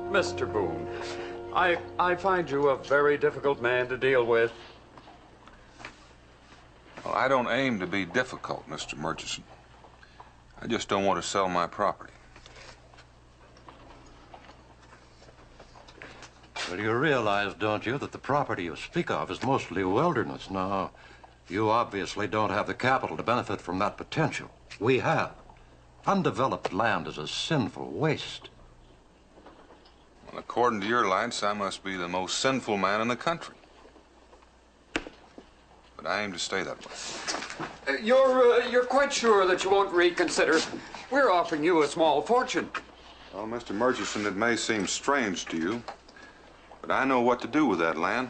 Mr. Boone, I find you a very difficult man to deal with. Well, I don't aim to be difficult, Mr. Murchison. I just don't want to sell my property. Well, you realize, don't you, that the property you speak of is mostly wilderness. Now, you obviously don't have the capital to benefit from that potential. We have. Undeveloped land is a sinful waste. Well, according to your lights, I must be the most sinful man in the country. But I aim to stay that way. You're quite sure that you won't reconsider? We're offering you a small fortune. Well, Mr. Murchison, it may seem strange to you, but I know what to do with that land.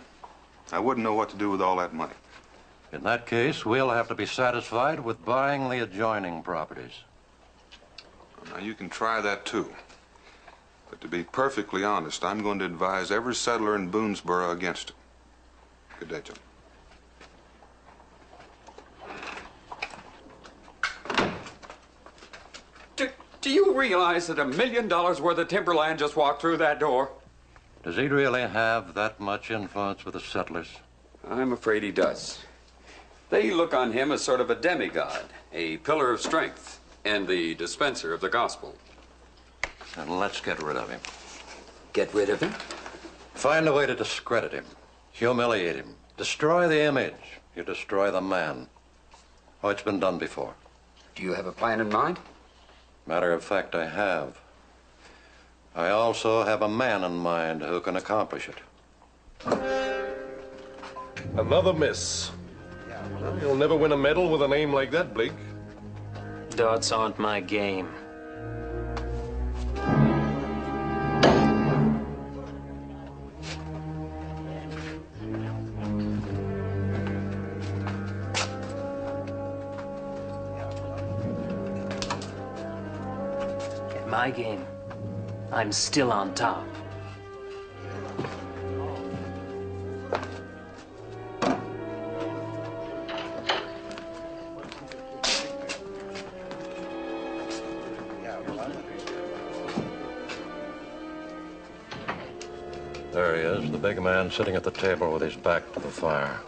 I wouldn't know what to do with all that money. In that case, we'll have to be satisfied with buying the adjoining properties. Now, you can try that, too. But to be perfectly honest, I'm going to advise every settler in Boonesboro against it. Good day, John. Do you realize that $1 million worth of timberland just walked through that door? Does he really have that much influence with the settlers? I'm afraid he does. They look on him as sort of a demigod, a pillar of strength, and the dispenser of the gospel. And let's get rid of him. Get rid of him? Find a way to discredit him, humiliate him, destroy the image. You destroy the man. Oh, it's been done before. Do you have a plan in mind? Matter of fact, I have. I also have a man in mind who can accomplish it. Another miss. You'll never win a medal with a name like that, Blake. Dots aren't my game. In my game, I'm still on top. There he is, the big man sitting at the table with his back to the fire.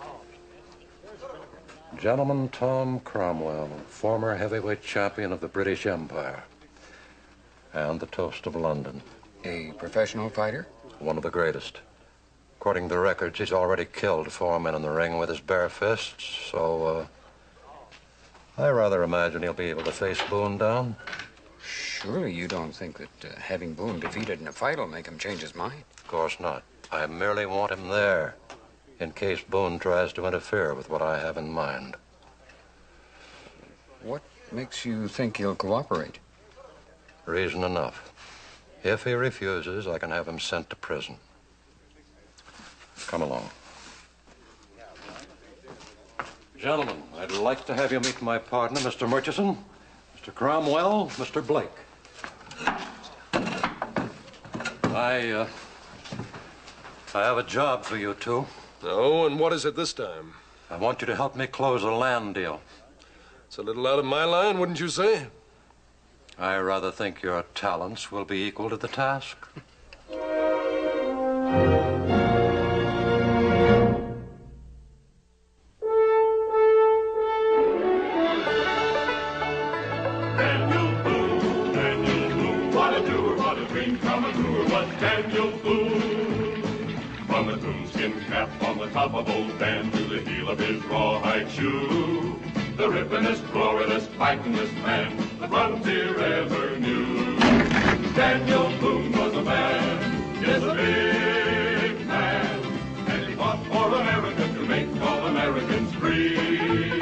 Gentleman Tom Cromwell, former heavyweight champion of the British Empire. And the toast of London. A professional fighter? One of the greatest. According to the records, he's already killed 4 men in the ring with his bare fists, so, I rather imagine he'll be able to face Boone down. Surely you don't think that having Boone defeated in a fight will make him change his mind? Of course not. I merely want him there, in case Boone tries to interfere with what I have in mind. What makes you think he'll cooperate? Reason enough. If he refuses, I can have him sent to prison. Come along. Gentlemen, I'd like to have you meet my partner, Mr. Murchison, Mr. Cromwell, Mr. Blake. I have a job for you two. Oh, and what is it this time? I want you to help me close a land deal. It's a little out of my line, wouldn't you say? I rather think your talents will be equal to the task. Daniel Boone, what a doer, what a dream come true, was Daniel Boone. From the coonskin cap on the top of old Dan to the heel of his rawhide shoe, the rippenest, roaringest, fightingest man the frontier ever knew. Daniel Boone was a man, yes, a big man, and he fought for America to make all Americans free.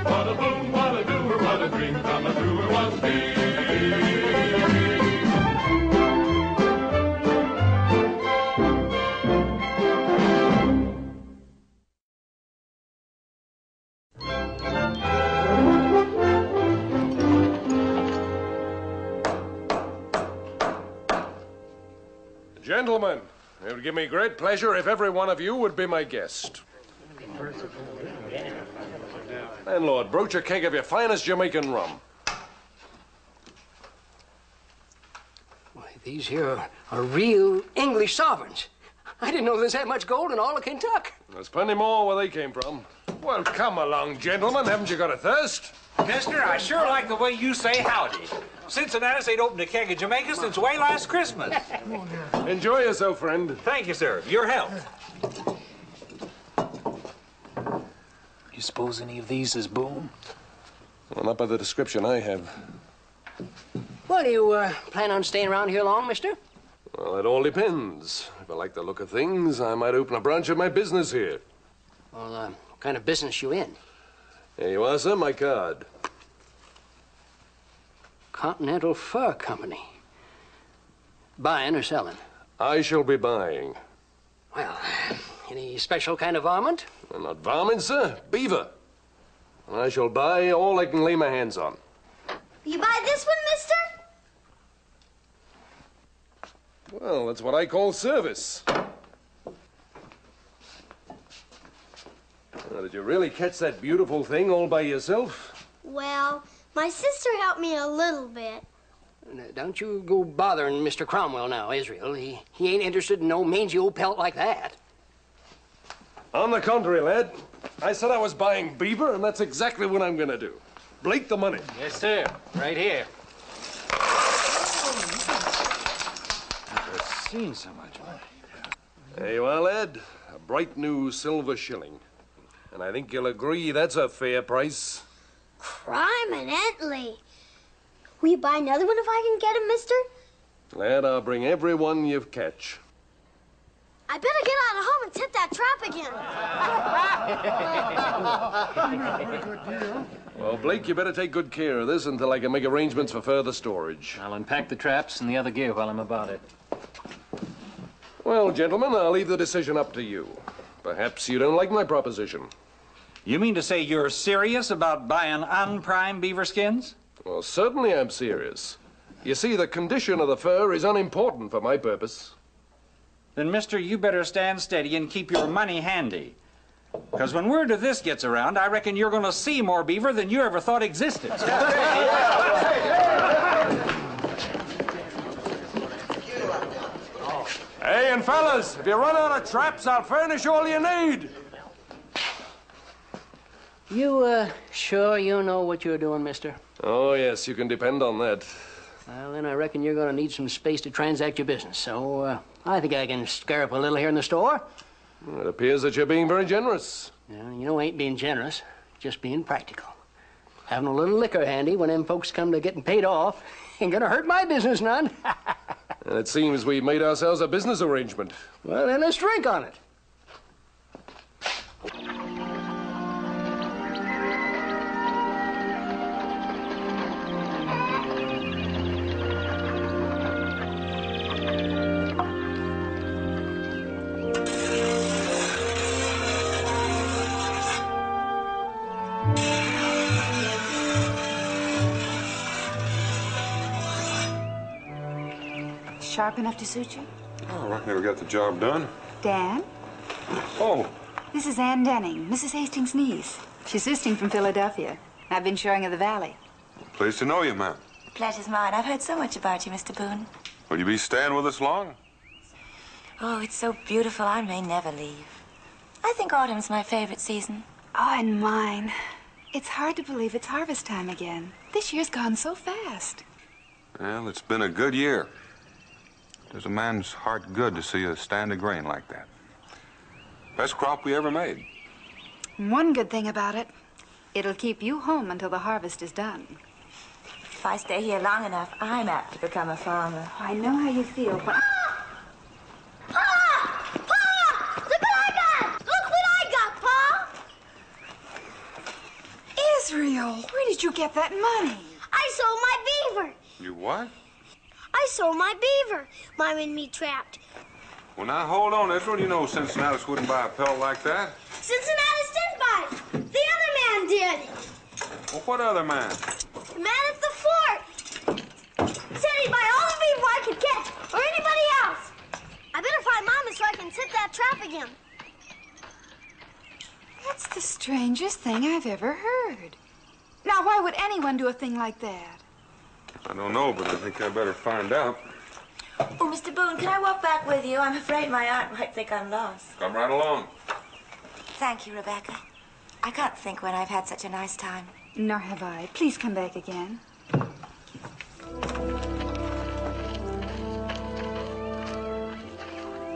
What a Boone, what a doer, what a dream come true was he. Gentlemen, it would give me great pleasure if every one of you would be my guest. Landlord, broach a keg of your finest Jamaican rum. Why, These here are real English sovereigns. I didn't know there's that much gold in all of Kentucky. There's plenty more where they came from. Well, come along, gentlemen. Haven't you got a thirst? Mister, I sure like the way you say howdy. Cincinnati's ain't opened a keg of Jamaica since way last Christmas. Enjoy yourself, friend. Thank you, sir. Your health. You suppose any of these is Boone? Well, not by the description I have. Well, do you plan on staying around here long, mister? Well, it all depends. If I like the look of things, I might open a branch of my business here. Well, what kind of business you in? Here you are, sir, my card. Continental Fur Company. Buying or selling? I shall be buying. Well, any special kind of varmint? Well, not varmint, sir. Beaver. And I shall buy all I can lay my hands on. You buy this one, mister? Well, that's what I call service. Now, did you really catch that beautiful thing all by yourself? Well, my sister helped me a little bit. Don't you go bothering Mr. Cromwell now, Israel. He ain't interested in no mangy old pelt like that. On the contrary, lad. I said I was buying beaver, and that's exactly what I'm going to do. Blake the money. Yes, sir. Right here. Never seen so much money. There you are, lad. A bright new silver shilling. And I think you'll agree that's a fair price. Criminently. Will you buy another one if I can get it, mister? Lad, I'll bring every one you catch. I better get out of home and tip that trap again. Well, Blake, you better take good care of this until I can make arrangements for further storage. I'll unpack the traps and the other gear while I'm about it. Well, gentlemen, I'll leave the decision up to you. Perhaps you don't like my proposition. You mean to say you're serious about buying unprimed beaver skins? Well, certainly I'm serious. You see, the condition of the fur is unimportant for my purpose. Then, mister, you better stand steady and keep your money handy. Because when word of this gets around, I reckon you're going to see more beaver than you ever thought existed. Hey, and fellas, if you run out of traps, I'll furnish all you need. You, sure you know what you're doing, mister? Oh, yes, you can depend on that. Well, then I reckon you're gonna need some space to transact your business. So, I think I can scare up a little here in the store. It appears that you're being very generous. Yeah, you know, I ain't being generous, just being practical. Having a little liquor handy when them folks come to getting paid off ain't gonna hurt my business none. And it seems we've made ourselves a business arrangement. Well, then let's drink on it. Sharp enough to suit you? Oh, I reckon it'll get the job done. Dan? Oh, This is Ann Denning, Mrs. Hastings' niece. She's visiting from Philadelphia. I've been showing her the valley. pleased to know you, ma'am. Pleasure's mine. I've heard so much about you, Mr. Boone. Will you be staying with us long? Oh, it's so beautiful, I may never leave. I think autumn's my favorite season. Oh, and mine. It's hard to believe it's harvest time again. This year's gone so fast. Well, it's been a good year. Does a man's heart good to see a stand of grain like that. Best crop we ever made. One good thing about it, it'll keep you home until the harvest is done. If I stay here long enough, I'm apt to become a farmer. I know how you feel, but... Pa! Pa! Look what I got! Look what I got, Pa! Israel, where did you get that money? I sold my beaver. You what? I sold my beaver. Mom and me trapped. Well, now, hold on, Israel. You know Cincinnatus wouldn't buy a pelt like that. Cincinnati didn't buy it. The other man did. Well, what other man? The man at the fort. Said he'd buy all the beaver I could get, or anybody else. I better find Mama so I can tip that trap again. That's the strangest thing I've ever heard. Now, why would anyone do a thing like that? I don't know, but I think I better find out. Oh, Mr. Boone, can I walk back with you? I'm afraid my aunt might think I'm lost. Come right along. Thank you, Rebecca. I can't think when I've had such a nice time. Nor have I. Please come back again.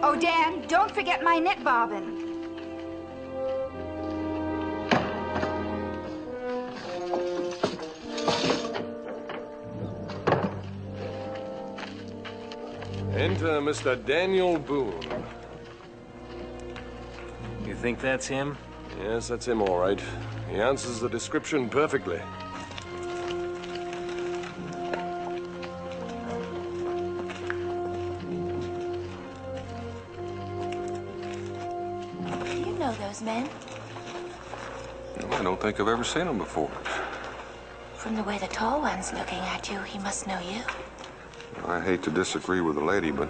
Oh, Dan, don't forget my knit bobbin. Enter Mr. Daniel Boone. You think that's him? Yes, that's him, all right. He answers the description perfectly. You know those men? No, I don't think I've ever seen him before. From the way the tall one's looking at you, he must know you. I hate to disagree with the lady, but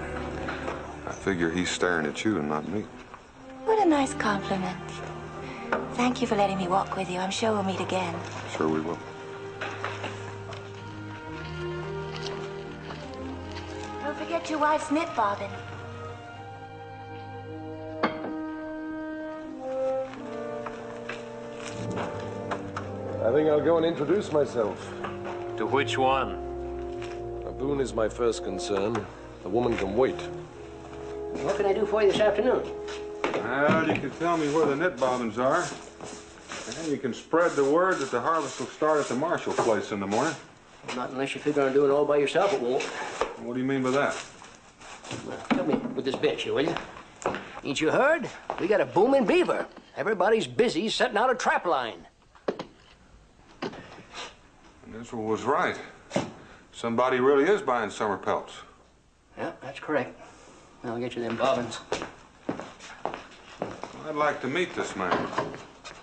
I figure he's staring at you and not me. What a nice compliment. Thank you for letting me walk with you. I'm sure we'll meet again. Sure we will. Don't forget your wife's knit bobbin. I think I'll go and introduce myself. To which one? Boone is my first concern. The woman can wait. What can I do for you this afternoon? Well, you can tell me where the knit bobbins are. And you can spread the word that the harvest will start at the Marshall place in the morning. Not unless you figure on doing it all by yourself, it won't. What do you mean by that? Help me with this bitch, will you? Ain't you heard? We got a booming beaver. Everybody's busy setting out a trap line. And Israel was right. Somebody really is buying summer pelts. Yeah, that's correct. I'll get you them bobbins. I'd like to meet this man.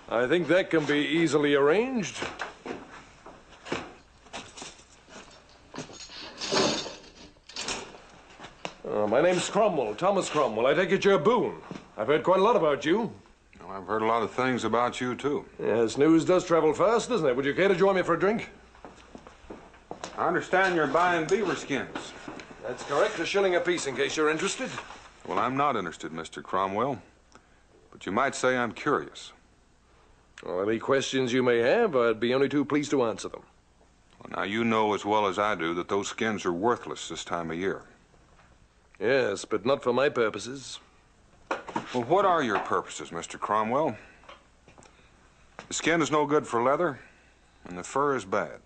I think that can be easily arranged. My name's Cromwell, Thomas Cromwell. I take it you're Boone. I've heard quite a lot about you. Well, I've heard a lot of things about you, too. Yes, news does travel fast, doesn't it? Would you care to join me for a drink? I understand you're buying beaver skins. That's correct. A shilling apiece, in case you're interested. Well, I'm not interested, Mr. Cromwell. But you might say I'm curious. Well, any questions you may have, I'd be only too pleased to answer them. Well, now, you know as well as I do that those skins are worthless this time of year. Yes, but not for my purposes. Well, what are your purposes, Mr. Cromwell? The skin is no good for leather, and the fur is bad.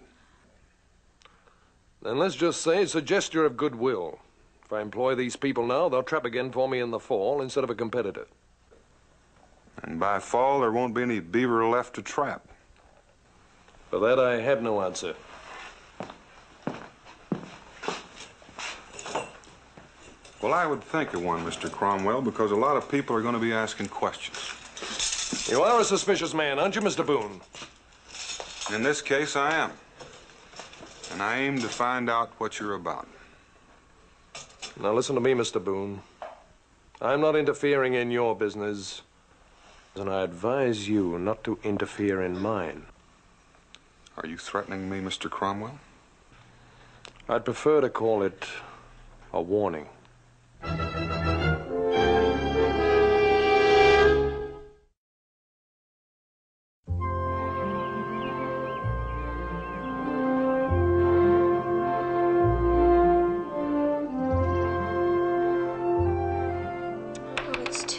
Then let's just say it's a gesture of goodwill. If I employ these people now, they'll trap again for me in the fall instead of a competitor. And by fall, there won't be any beaver left to trap. For that, I have no answer. Well, I would think of one, Mr. Cromwell, because a lot of people are going to be asking questions. You are a suspicious man, aren't you, Mr. Boone? In this case, I am. And I aim to find out what you're about. Now, listen to me, Mr. Boone. I'm not interfering in your business, and I advise you not to interfere in mine. Are you threatening me, Mr. Cromwell? I'd prefer to call it a warning.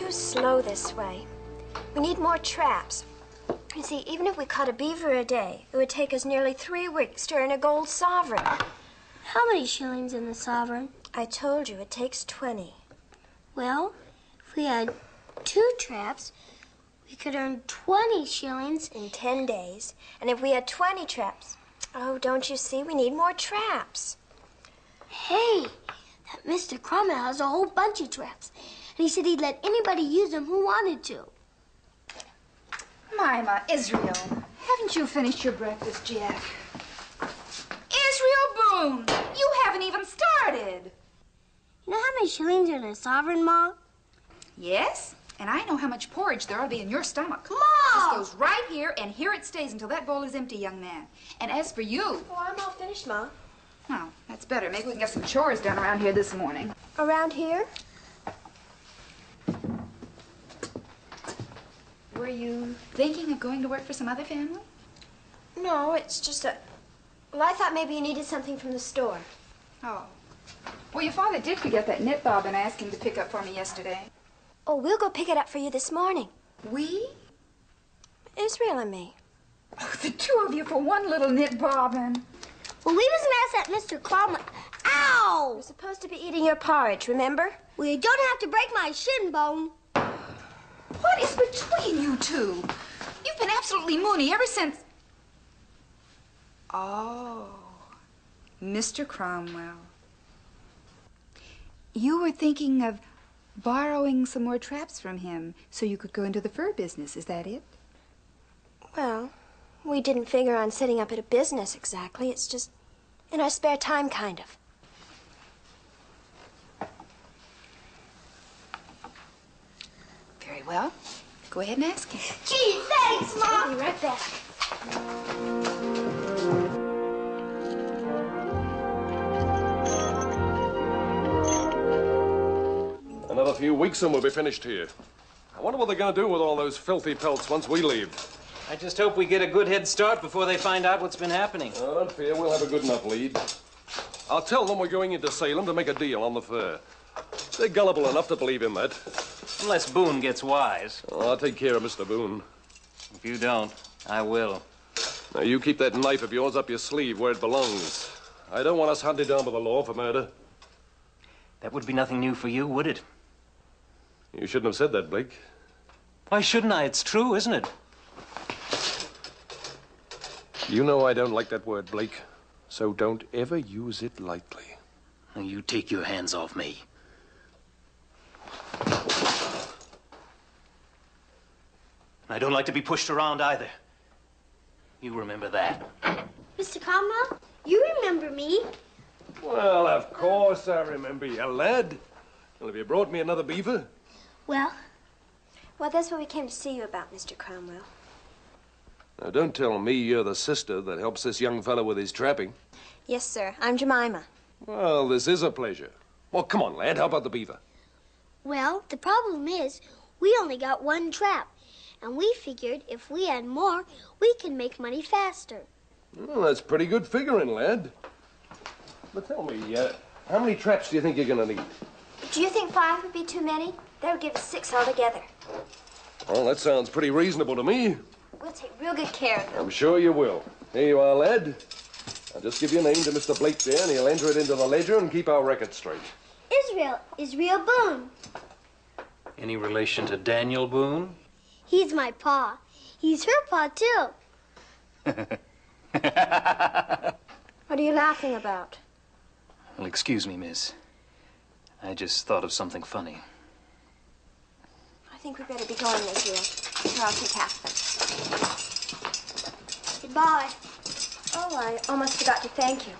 Slow this way. We need more traps. You see, even if we caught a beaver a day, it would take us nearly 3 weeks to earn a gold sovereign. How many shillings in the sovereign? I told you, it takes 20. Well, if we had 2 traps, we could earn 20 shillings. In 10 days. And if we had 20 traps, oh, don't you see, we need more traps. Hey, that Mr. Cromwell has a whole bunch of traps. And he said he'd let anybody use them who wanted to. Mima, Israel, haven't you finished your breakfast, Jeff? Israel Boone, you haven't even started. You know how many shillings are in a sovereign, Ma? Yes, and I know how much porridge there ought to be in your stomach. Ma! This goes right here, and here it stays until that bowl is empty, young man. And as for you... Oh, I'm all finished, Ma. Well, that's better. Maybe we can get some chores done around here this morning. Around here? Were you thinking of going to work for some other family? No, it's just a... Well, I thought maybe you needed something from the store. Oh. Well, your father did forget that knit bobbin I asked him to pick up for me yesterday. Oh, we'll go pick it up for you this morning. We? Israel and me. Oh, the two of you for one little knit bobbin. Well, we was gonna ask that Mr. Cromwell. Ow! We're supposed to be eating your porridge, remember? We don't have to break my shin bone. What is between you two? You've been absolutely moony ever since... Oh, Mr. Cromwell. You were thinking of borrowing some more traps from him so you could go into the fur business, is that it? Well, we didn't figure on setting up at a business exactly. It's just in our spare time, kind of. Very well. Go ahead and ask him. Gee, thanks, Mom. I'll be right back. Another few weeks and we'll be finished here. I wonder what they're going to do with all those filthy pelts once we leave. I just hope we get a good head start before they find out what's been happening. Oh, don't fear, we'll have a good enough lead. I'll tell them we're going into Salem to make a deal on the fur. They're gullible enough to believe in that. Unless Boone gets wise. Oh, I'll take care of Mr. Boone. If you don't, I will. Now, you keep that knife of yours up your sleeve where it belongs. I don't want us hunted down by the law for murder. That would be nothing new for you, would it? You shouldn't have said that, Blake. Why shouldn't I? It's true, isn't it? You know I don't like that word, Blake. So don't ever use it lightly. Now, you take your hands off me. I don't like to be pushed around either. You remember that. Mr. Cromwell, you remember me. Well, of course I remember you, lad. Well, have you brought me another beaver? Well, that's what we came to see you about, Mr. Cromwell. Now, don't tell me you're the sister that helps this young fellow with his trapping. Yes, sir. I'm Jemima. Well, this is a pleasure. Well, come on, lad. How about the beaver? Well, the problem is we only got one trap. And we figured if we had more, we can make money faster. Well, that's pretty good figuring, lad. But tell me, how many traps do you think you're going to need? Do you think 5 would be too many? That would give us 6 altogether. Well, that sounds pretty reasonable to me. We'll take real good care of them. I'm sure you will. Here you are, lad. I'll just give your name to Mr. Blake there, and he'll enter it into the ledger and keep our record straight. Israel Boone. Any relation to Daniel Boone? He's my pa. He's her pa, too. What are you laughing about? Well, excuse me, miss. I just thought of something funny. I think we better be going, Israel. Or I'll take half of it. Goodbye. Oh, I almost forgot to thank you.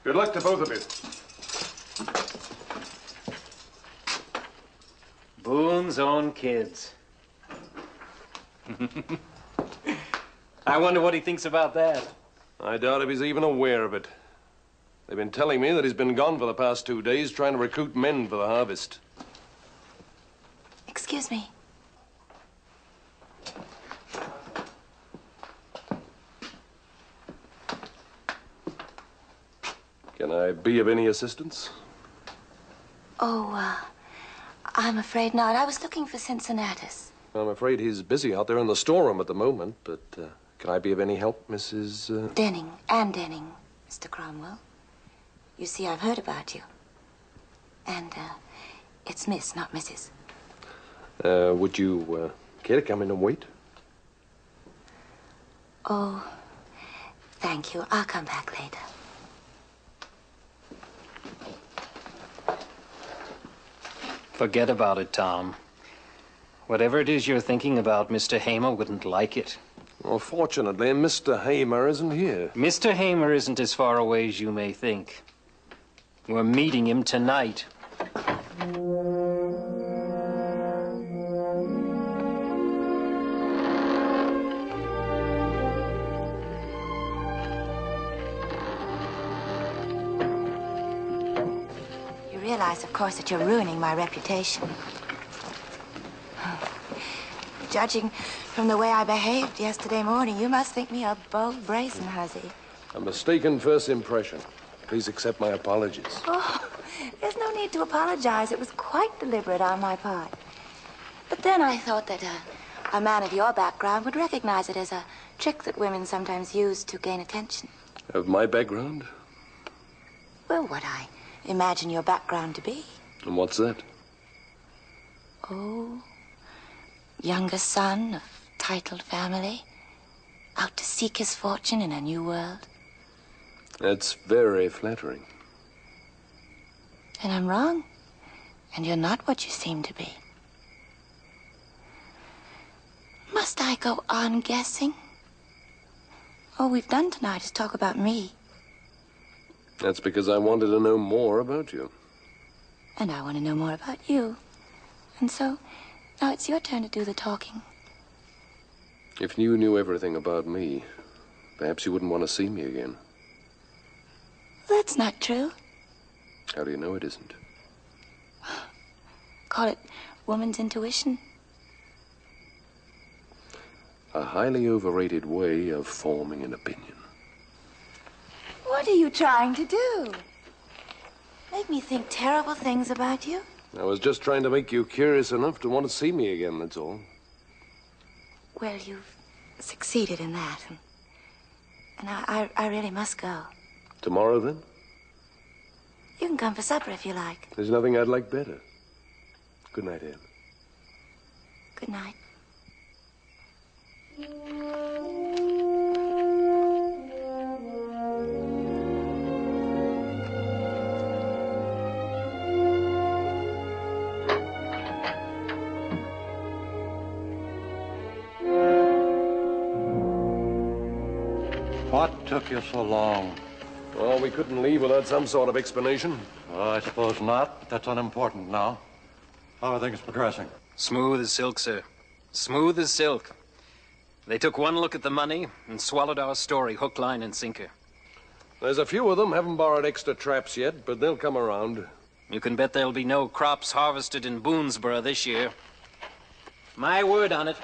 Good luck to both of you. Boone's own kids. I wonder what he thinks about that. I doubt if he's even aware of it. They've been telling me that he's been gone for the past 2 days trying to recruit men for the harvest. Excuse me. Can I be of any assistance? Oh, I'm afraid not. I was looking for Cincinnatus. I'm afraid he's busy out there in the storeroom at the moment, but can I be of any help, Mrs. Denning, Anne Denning, Mr. Cromwell. You see, I've heard about you. And, it's Miss, not Mrs. Would you care to come in and wait? Oh, thank you. I'll come back later. Forget about it, Tom. Whatever it is you're thinking about, Mr. Hamer wouldn't like it. Well, fortunately, Mr. Hamer isn't here. Mr. Hamer isn't as far away as you may think. We're meeting him tonight. realize, of course, that you're ruining my reputation. Judging from the way I behaved yesterday morning, you must think me a bold, brazen hussy. A mistaken first impression. Please accept my apologies. Oh, there's no need to apologize. It was quite deliberate on my part. But then I thought that a man of your background would recognize it as a trick that women sometimes use to gain attention. Of my background? Well, what I imagine your background to be. And what's that? Oh, younger son of titled family, out to seek his fortune in a new world. That's very flattering. And I'm wrong. And you're not what you seem to be. Must I go on guessing? All we've done tonight is talk about me. That's because I wanted to know more about you. And I want to know more about you. And so, now it's your turn to do the talking. If you knew everything about me, perhaps you wouldn't want to see me again. That's not true. How do you know it isn't? Call it woman's intuition. A highly overrated way of forming an opinion. What are you trying to do? Make me think terrible things about you? I was just trying to make you curious enough to want to see me again, that's all. Well, you've succeeded in that. And I really must go. Tomorrow, then? You can come for supper if you like. There's nothing I'd like better. Good night, Anne. Good night. What took you so long? Oh, we couldn't leave without some sort of explanation. I suppose not, but that's unimportant now. How are things progressing? Smooth as silk, sir. Smooth as silk. They took one look at the money and swallowed our story, hook, line, and sinker. There's a few of them haven't borrowed extra traps yet, but they'll come around. You can bet there'll be no crops harvested in Boonesboro this year. My word on it.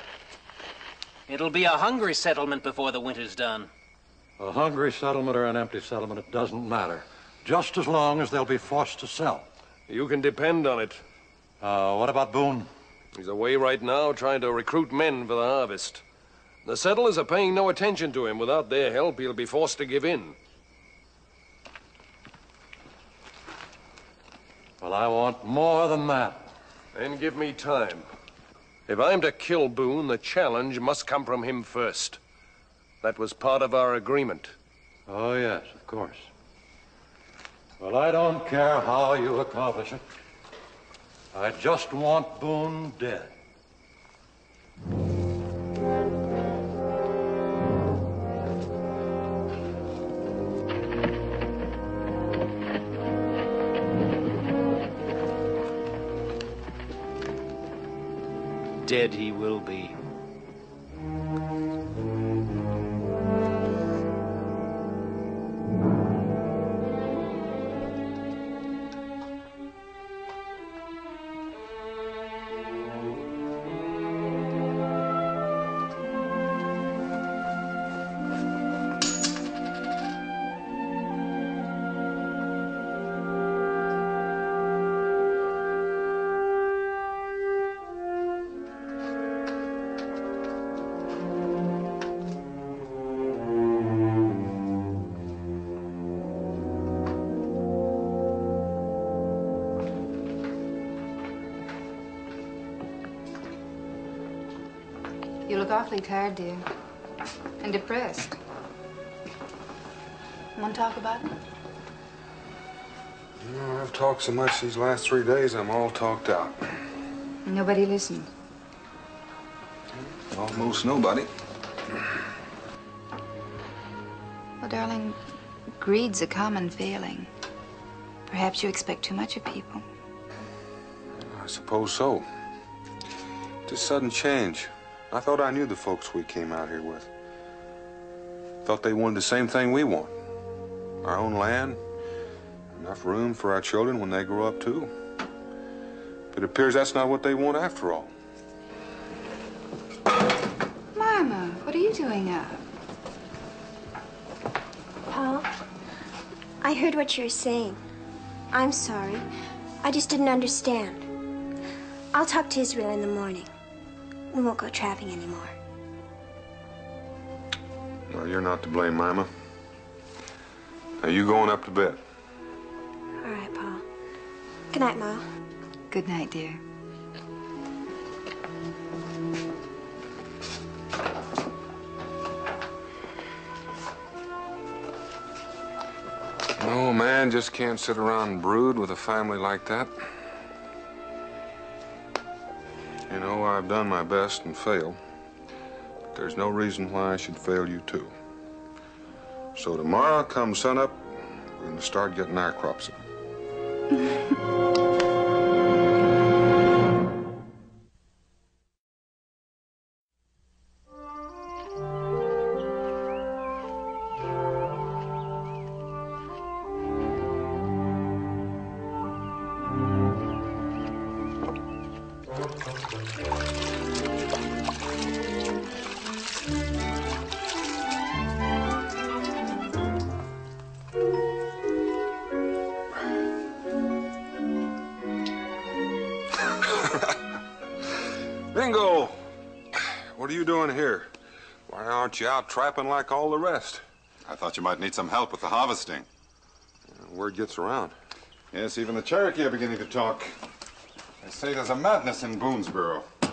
It'll be a hungry settlement before the winter's done. A hungry settlement or an empty settlement, it doesn't matter. Just as long as they'll be forced to sell. You can depend on it. What about Boone? He's away right now trying to recruit men for the harvest. The settlers are paying no attention to him. Without their help, he'll be forced to give in. Well, I want more than that. Then give me time. If I'm to kill Boone, the challenge must come from him first. That was part of our agreement. Oh, yes, of course. Well, I don't care how you accomplish it. I just want Boone dead. Dead he will be. You look awfully tired, dear. And depressed. Want to talk about it? You know, I've talked so much these last 3 days, I'm all talked out. Nobody listened. Almost nobody. Well, darling, greed's a common failing. Perhaps you expect too much of people. I suppose so. Just sudden change. I thought I knew the folks we came out here with. Thought they wanted the same thing we want. Our own land, Enough room for our children when they grow up, too. But it appears that's not what they want after all. Mama, what are you doing up? Paul, I heard what you were saying. I'm sorry. I just didn't understand. I'll talk to Israel in the morning. We won't go trapping anymore. Well, you're not to blame, Mama. Now, you going up to bed. All right, Paul. Good night, Ma. Good night, dear. No, a man just can't sit around and brood with a family like that. You know, I've done my best and failed. But there's no reason why I should fail you, too. So tomorrow, come sunup, we're going to start getting our crops in. Bingo! What are you doing here? Why aren't you out trapping like all the rest? I thought you might need some help with the harvesting. Word gets around. Yes, even the Cherokee are beginning to talk. They say there's a madness in Boonesboro. They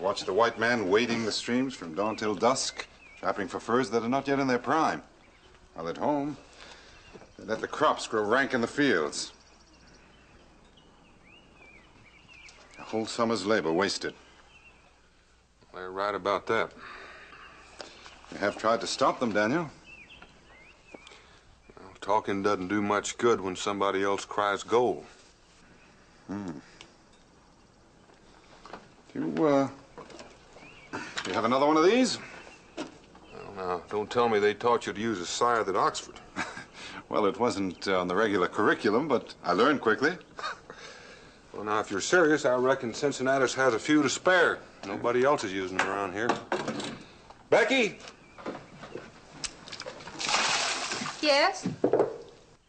watch the white man wading the streams from dawn till dusk, trapping for furs that are not yet in their prime. While at home, they let the crops grow rank in the fields. A whole summer's labor wasted. They're right about that. You have tried to stop them, Daniel. Well, talking doesn't do much good when somebody else cries goal. You have another one of these? Well, now, don't tell me they taught you to use a scythe at Oxford. Well, it wasn't on the regular curriculum, but I learned quickly. Well, now, if you're serious, I reckon Cincinnatus has a few to spare. Nobody else is using them around here. Becky! Yes?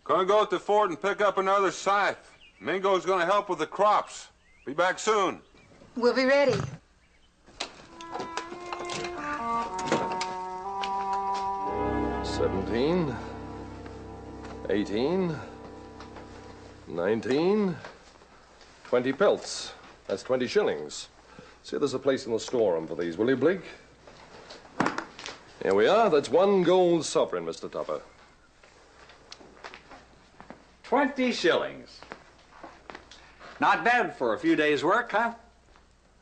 Gonna go at the fort and pick up another scythe. Mingo's gonna help with the crops. Be back soon. We'll be ready. $17, $18, $19, 20 pelts. That's 20 shillings. See, there's a place in the storeroom for these, will you, Blake? Here we are. That's 1 gold sovereign, Mr. Tupper. 20 shillings. Not bad for a few days' work, huh?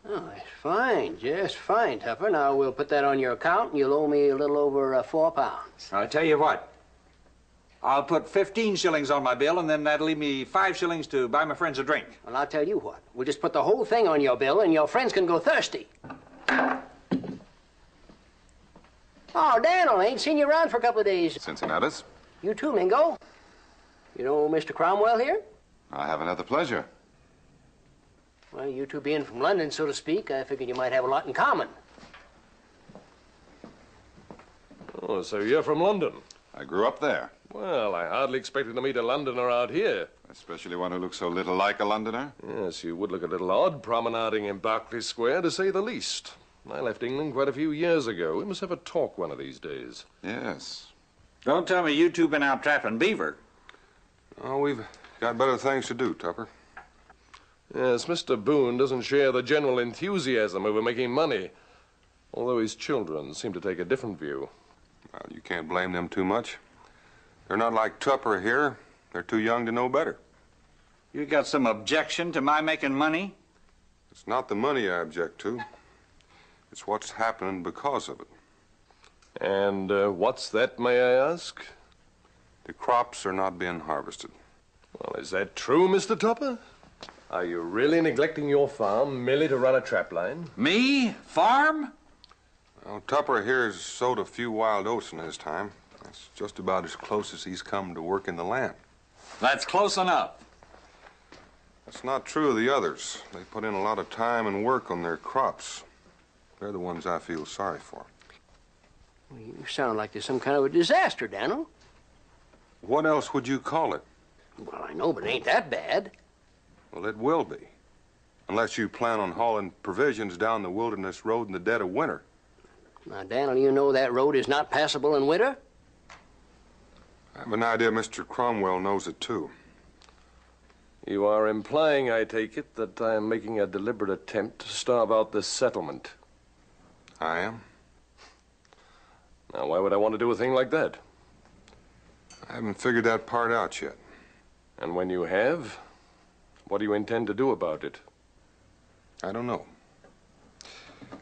Oh, that's fine, just fine, Tupper. Now, we'll put that on your account, and you'll owe me a little over 4 pounds. I'll tell you what. I'll put 15 shillings on my bill, and then that'll leave me 5 shillings to buy my friends a drink. Well, I'll tell you what. We'll just put the whole thing on your bill, and your friends can go thirsty. Oh, Daniel, I ain't seen you around for a couple of days. Cincinnatus? You too, Mingo. You know Mr. Cromwell here? I haven't had the pleasure. Well, you two being from London, so to speak, I figured you might have a lot in common. Oh, so you're from London? I grew up there. Well, I hardly expected to meet a Londoner out here. Especially one who looks so little like a Londoner. Yes, you would look a little odd promenading in Berkeley Square, to say the least. I left England quite a few years ago. We must have a talk one of these days. Yes. Don't tell me you two been out trapping beaver. Oh, we've got better things to do, Tupper. Yes, Mr. Boone doesn't share the general enthusiasm over making money, although his children seem to take a different view. Well, you can't blame them too much. They're not like Tupper here. They're too young to know better. You got some objection to my making money? It's not the money I object to. It's what's happening because of it. And what's that, may I ask? The crops are not being harvested. Well, is that true, Mr. Tupper? Are you really neglecting your farm merely to run a trap line? Me? Farm? Well, Tupper here's sowed a few wild oats in his time. That's just about as close as he's come to working the land. That's close enough. That's not true of the others. They put in a lot of time and work on their crops. They're the ones I feel sorry for. Well, you sound like there's some kind of a disaster, Daniel. What else would you call it? Well, I know, but it ain't that bad. Well, it will be. Unless you plan on hauling provisions down the wilderness road in the dead of winter. Now, Daniel, you know that road is not passable in winter? I have an idea Mr. Cromwell knows it, too. You are implying, I take it, that I am making a deliberate attempt to starve out this settlement. I am. Now, why would I want to do a thing like that? I haven't figured that part out yet. And when you have, what do you intend to do about it? I don't know.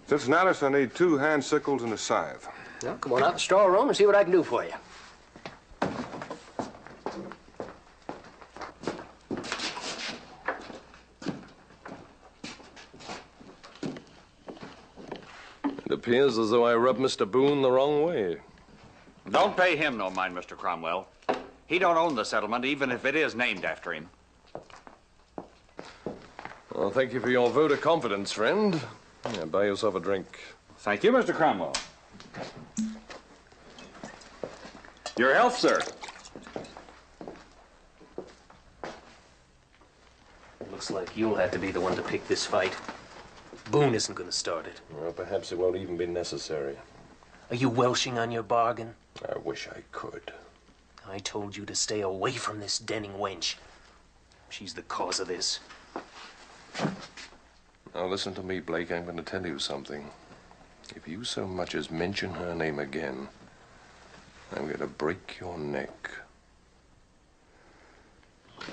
Cincinnatus, I need 2 hand sickles and a scythe. Well, come on out the storeroom and see what I can do for you. It appears as though I rubbed Mr. Boone the wrong way. Don't pay him no mind, Mr. Cromwell. He don't own the settlement, even if it is named after him. Well, thank you for your vote of confidence, friend. Yeah, buy yourself a drink. Thank you, Mr. Cromwell. Your health, sir. Looks like you'll have to be the one to pick this fight. Boone isn't going to start it. Well, perhaps it won't even be necessary. Are you welshing on your bargain? I wish I could. I told you to stay away from this Denning wench. She's the cause of this. Now, listen to me, Blake. I'm going to tell you something. If you so much as mention her name again, I'm going to break your neck.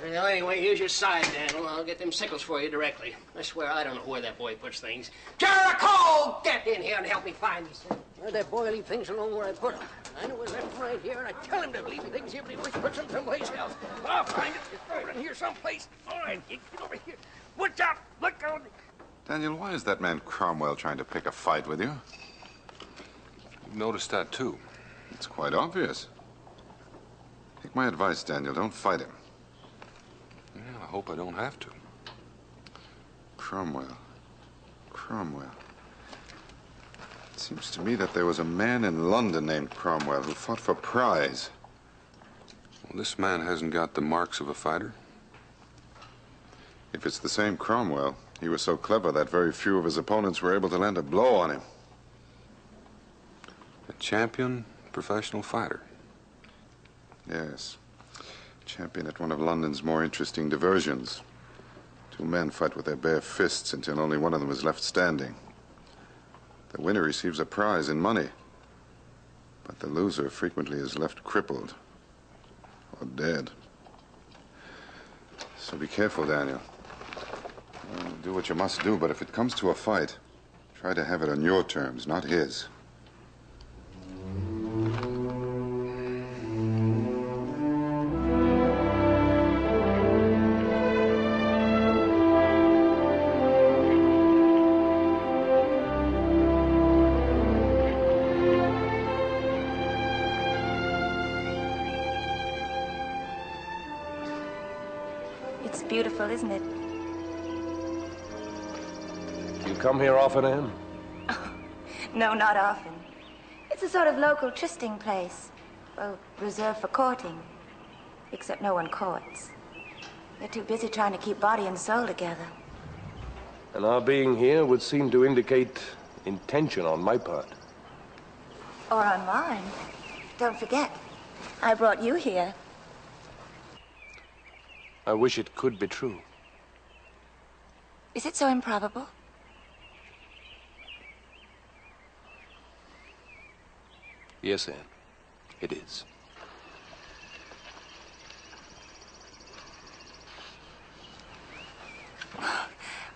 Well, anyway, here's your scythe, Daniel. I'll get them sickles for you directly. I swear I don't know where that boy puts things. Jericho! Get in here and help me find these things. Where'd that boy leave things alone where I put them? I know it was left right here, and I tell him to leave things here, but he always puts them someplace else. I'll find it. Just throw it in here someplace. All right, get over here. Watch out! Look out! Daniel, why is that man Cromwell trying to pick a fight with you? You've noticed that, too. It's quite obvious. Take my advice, Daniel. Don't fight him. Yeah, I hope I don't have to. Cromwell. Cromwell. It seems to me that there was a man in London named Cromwell who fought for prize. Well, this man hasn't got the marks of a fighter. If it's the same Cromwell, he was so clever that very few of his opponents were able to land a blow on him. A champion professional fighter. Yes. Champion at one of London's more interesting diversions. 2 men fight with their bare fists until only one of them is left standing. The winner receives a prize in money, but the loser frequently is left crippled or dead. So be careful, Daniel. Do what you must do, but if it comes to a fight, try to have it on your terms, not his. It's beautiful, isn't it? You come here often, Anne? No, not often. It's a sort of local trysting place. Well, reserved for courting. Except no one courts. They're too busy trying to keep body and soul together. And our being here would seem to indicate intention on my part. Or on mine. Don't forget, I brought you here. I wish it could be true. Is it so improbable? Yes, Anne, it is.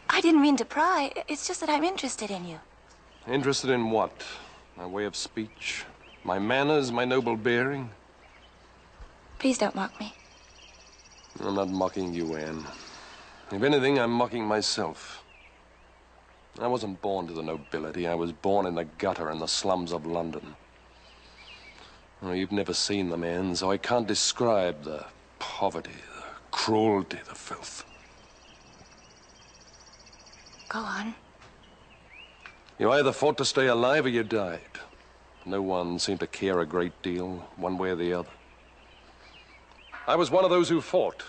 I didn't mean to pry. It's just that I'm interested in you. Interested in what? My way of speech? My manners? My noble bearing? Please don't mock me. I'm not mocking you, Anne. If anything, I'm mocking myself. I wasn't born to the nobility. I was born in the gutter in the slums of London. Oh, you've never seen the man, so I can't describe the poverty, the cruelty, the filth. Go on. You either fought to stay alive or you died. No one seemed to care a great deal, one way or the other. I was one of those who fought,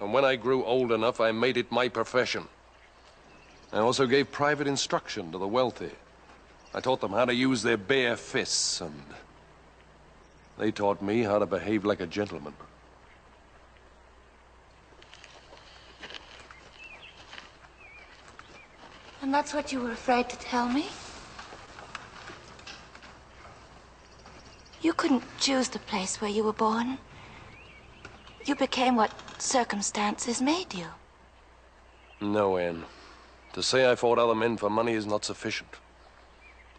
and when I grew old enough, I made it my profession. I also gave private instruction to the wealthy. I taught them how to use their bare fists, and they taught me how to behave like a gentleman. And that's what you were afraid to tell me? You couldn't choose the place where you were born. You became what circumstances made you. No, Anne. To say I fought other men for money is not sufficient.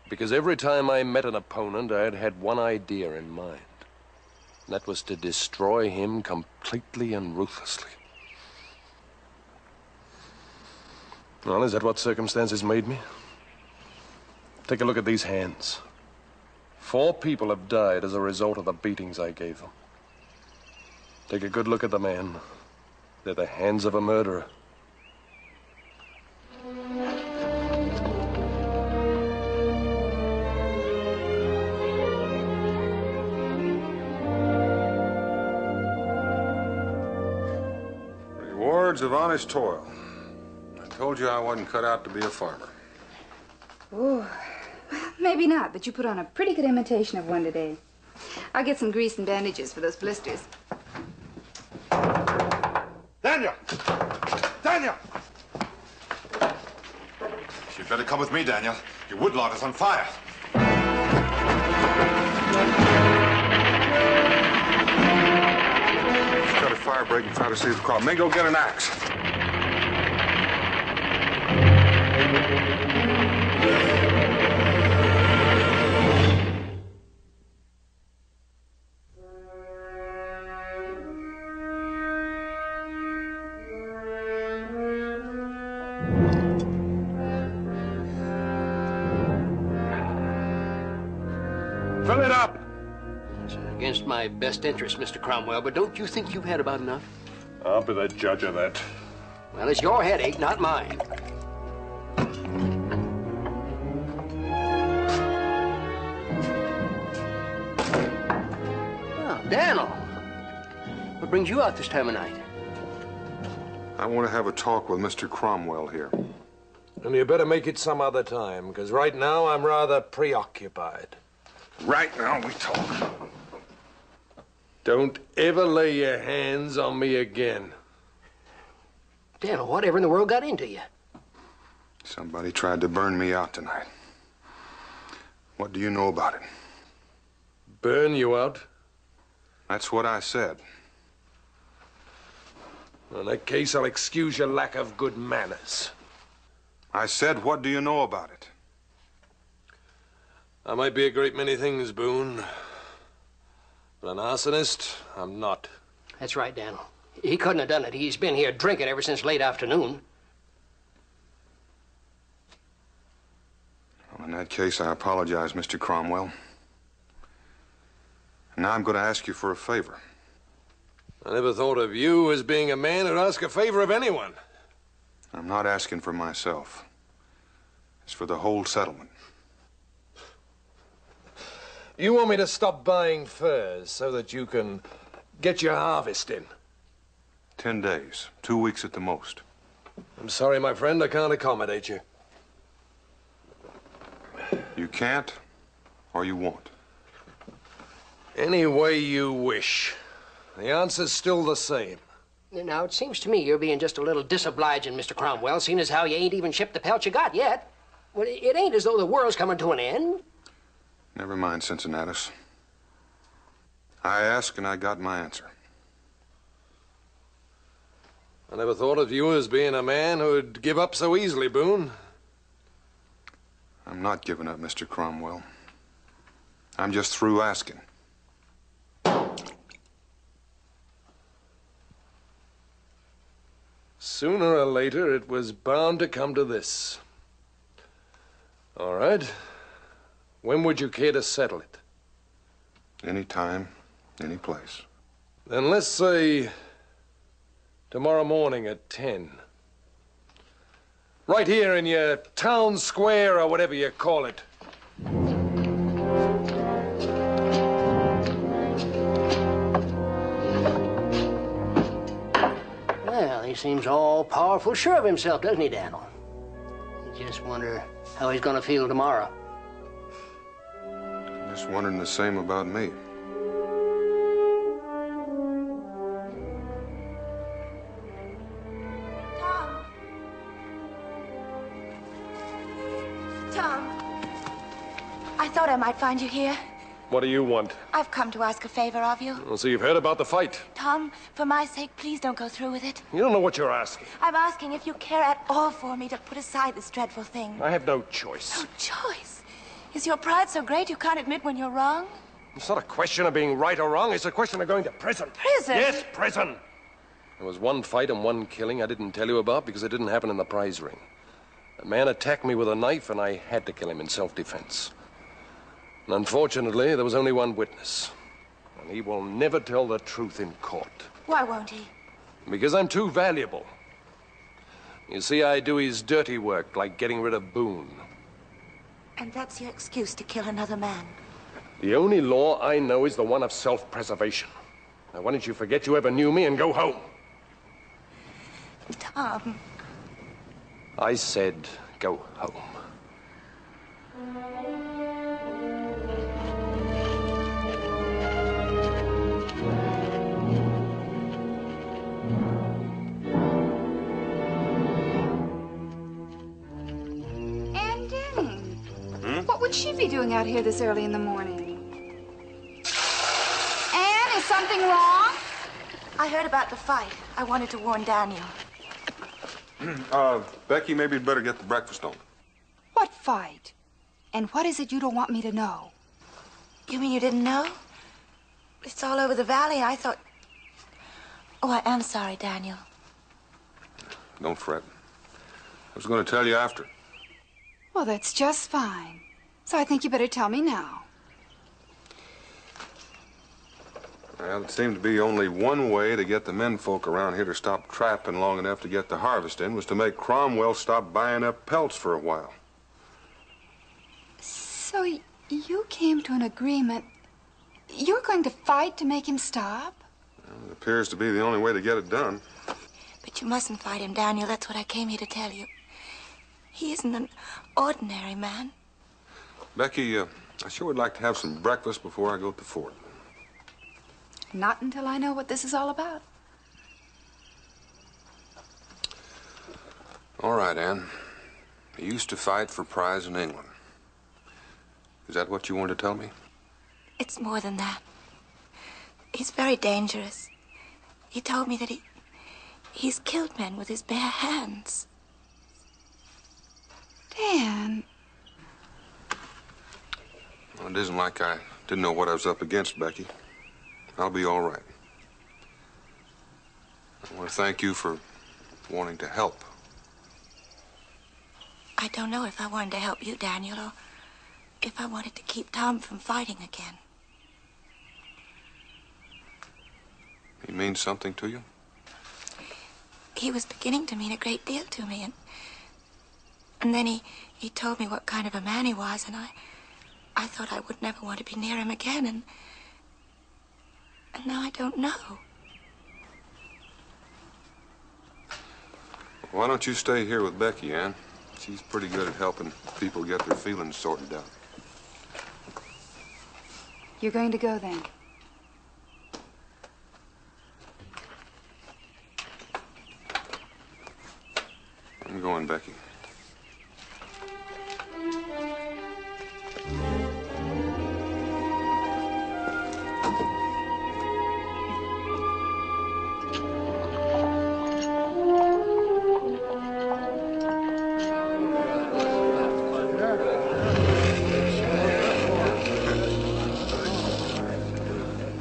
Because every time I met an opponent, I had one idea in mind. And that was to destroy him completely and ruthlessly. Well, is that what circumstances made me? Take a look at these hands. 4 people have died as a result of the beatings I gave them. Take a good look at the man. They're the hands of a murderer. Rewards of honest toil. I told you I wasn't cut out to be a farmer. Oh, maybe not, but you put on a pretty good imitation of one today. I'll get some grease and bandages for those blisters. Daniel! Daniel! You'd better come with me, Daniel. Your woodlot is on fire. Let's cut a fire break and try to save the crop. May go get an axe. Fill it up! It's against my best interest, Mr. Cromwell, but don't you think you've had about enough? I'll be the judge of that. Well, it's your headache, not mine. Oh, Daniel. What brings you out this time of night? I want to have a talk with Mr. Cromwell here. And you better make it some other time, because right now I'm rather preoccupied. Right now we talk. Don't ever lay your hands on me again. Daniel, whatever in the world got into you? Somebody tried to burn me out tonight. What do you know about it? Burn you out? That's what I said. In that case, I'll excuse your lack of good manners. I said, what do you know about it? I might be a great many things, Boone. But an arsonist, I'm not. That's right, Daniel. He couldn't have done it. He's been here drinking ever since late afternoon. Well, in that case, I apologize, Mr. Cromwell. And now I'm going to ask you for a favor. I never thought of you as being a man who'd ask a favor of anyone. I'm not asking for myself. It's for the whole settlement. You want me to stop buying furs so that you can get your harvest in? 10 days, 2 weeks at the most. I'm sorry, my friend, I can't accommodate you. You can't, or you won't. Any way you wish. The answer's still the same. Now, it seems to me you're being just a little disobliging, Mr. Cromwell, seeing as how you ain't even shipped the pelt you got yet. Well, it ain't as though the world's coming to an end. Never mind, Cincinnatus. I asked and I got my answer. I never thought of you as being a man who'd give up so easily, Boone. I'm not giving up, Mr. Cromwell. I'm just through asking. Sooner or later, it was bound to come to this. All right. When would you care to settle it? Any time, any place. Then let's say tomorrow morning at 10. Right here in your town square or whatever you call it. Well, he seems all powerful sure of himself, doesn't he, Daniel? You just wonder how he's gonna feel tomorrow. Just wondering the same about me. Tom, I thought I might find you here. What do you want? I've come to ask a favor of you. Well, so you've heard about the fight. Tom, for my sake, please don't go through with it. You don't know what you're asking. I'm asking if you care at all for me to put aside this dreadful thing. I have no choice. No choice? Is your pride so great you can't admit when you're wrong? It's not a question of being right or wrong. It's a question of going to prison. Prison? Yes, prison. There was one fight and one killing I didn't tell you about because it didn't happen in the prize ring. A man attacked me with a knife, and I had to kill him in self-defense. And unfortunately, there was only one witness. And he will never tell the truth in court. Why won't he? Because I'm too valuable. You see, I do his dirty work, like getting rid of Boone. And that's your excuse to kill another man? The only law I know is the one of self-preservation. Now, why don't you forget you ever knew me and go home? Tom. I said go home. Ann Denning. What would she be doing out here this early in the morning? Ann, is something wrong? I heard about the fight. I wanted to warn Daniel. Becky, maybe you'd better get the breakfast on. What fight? And what is it you don't want me to know? You mean you didn't know? It's all over the valley. I thought... Oh, I am sorry, Daniel. Don't fret. I was going to tell you after. Well, that's just fine. So I think you better tell me now. Well, it seemed to be only one way to get the menfolk around here to stop trapping long enough to get the harvest in was to make Cromwell stop buying up pelts for a while. So you came to an agreement. You're going to fight to make him stop? Well, it appears to be the only way to get it done. But you mustn't fight him, Daniel. That's what I came here to tell you. He isn't an ordinary man. Becky, I sure would like to have some breakfast before I go to the fort. Not until I know what this is all about. All right, Ann. He used to fight for prize in England. Is that what you wanted to tell me? It's more than that. He's very dangerous. He told me that he's killed men with his bare hands. Dan. Well, it isn't like I didn't know what I was up against, Becky. I'll be all right. I want to thank you for wanting to help. I don't know if I wanted to help you, Daniel, or if I wanted to keep Tom from fighting again. He means something to you? He was beginning to mean a great deal to me, and then he told me what kind of a man he was, and I thought I would never want to be near him again, and now I don't know. Why don't you stay here with Becky, Ann? She's pretty good at helping people get their feelings sorted out. You're going to go then? I'm going, Becky.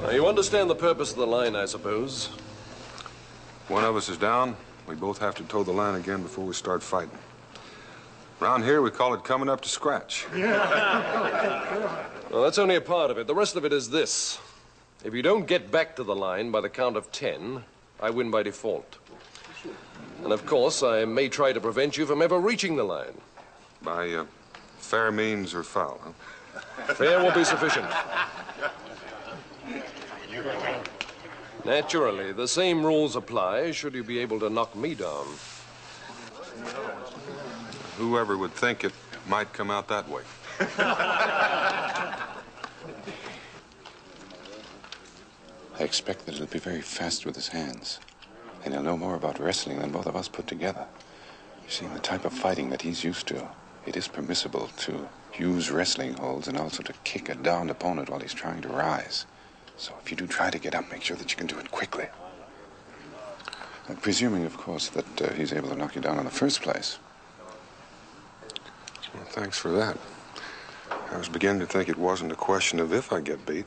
Now, you understand the purpose of the line, I suppose. One of us is down. We both have to toe the line again before we start fighting. Around here, we call it coming up to scratch. Well, that's only a part of it. The rest of it is this. If you don't get back to the line by the count of 10, I win by default. And of course, I may try to prevent you from ever reaching the line. By fair means or foul, huh? Fair will be sufficient. Naturally, the same rules apply should you be able to knock me down. Whoever would think it might come out that way. I expect that he'll be very fast with his hands. And he'll know more about wrestling than both of us put together. You see, in the type of fighting that he's used to, it is permissible to use wrestling holds and also to kick a downed opponent while he's trying to rise. So if you do try to get up, make sure that you can do it quickly. Presuming, of course, that he's able to knock you down in the first place. Well, thanks for that. I was beginning to think it wasn't a question of if I get beat,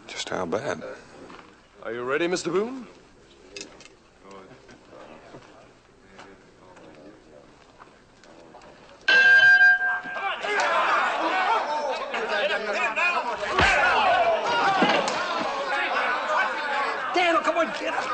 just how bad. Are you ready, Mr. Boone? Daniel, come on, get up.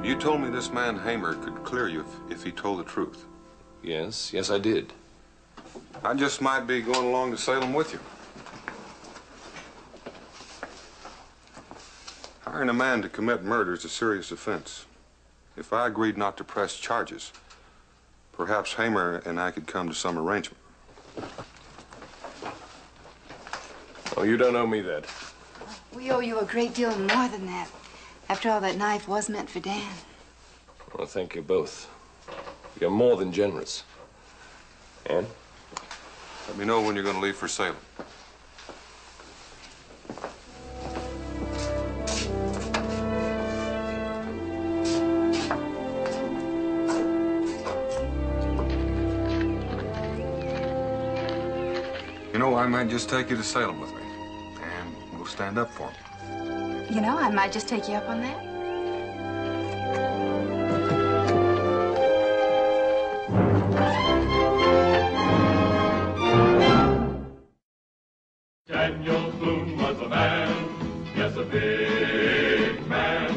You told me this man Hamer could clear you if he told the truth. Yes, I did. I just might be going along to Salem with you. Hiring a man to commit murder is a serious offense. If I agreed not to press charges, perhaps Hamer and I could come to some arrangement. Oh, you don't owe me that. We owe you a great deal more than that. After all, that knife was meant for Dan. Well, thank you both. You're more than generous. Ann? Let me know when you're going to leave for Salem. You know, I might just take you to Salem with me, and we'll stand up for him. You know, I might just take you up on that. Daniel Boone was a man, yes, a big man,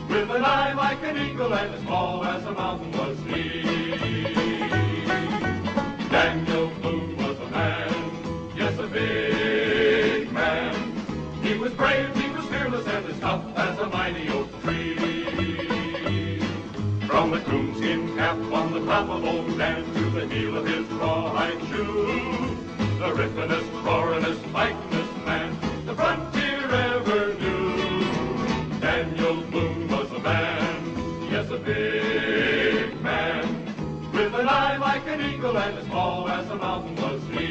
with an eye like an eagle and as tall as a mountain was he. Daniel Boone was a man, yes, a big man. He was brave, he was fearless, and as tough as a mighty oak tree. From the coonskin cap on the top of old Dan to the heel of his rawhide shoe, the riffinest, roaringest, fightingest man the frontier ever knew. Daniel Boone was a man, yes, a big man, with an eye like an eagle and as tall as a mountain was he.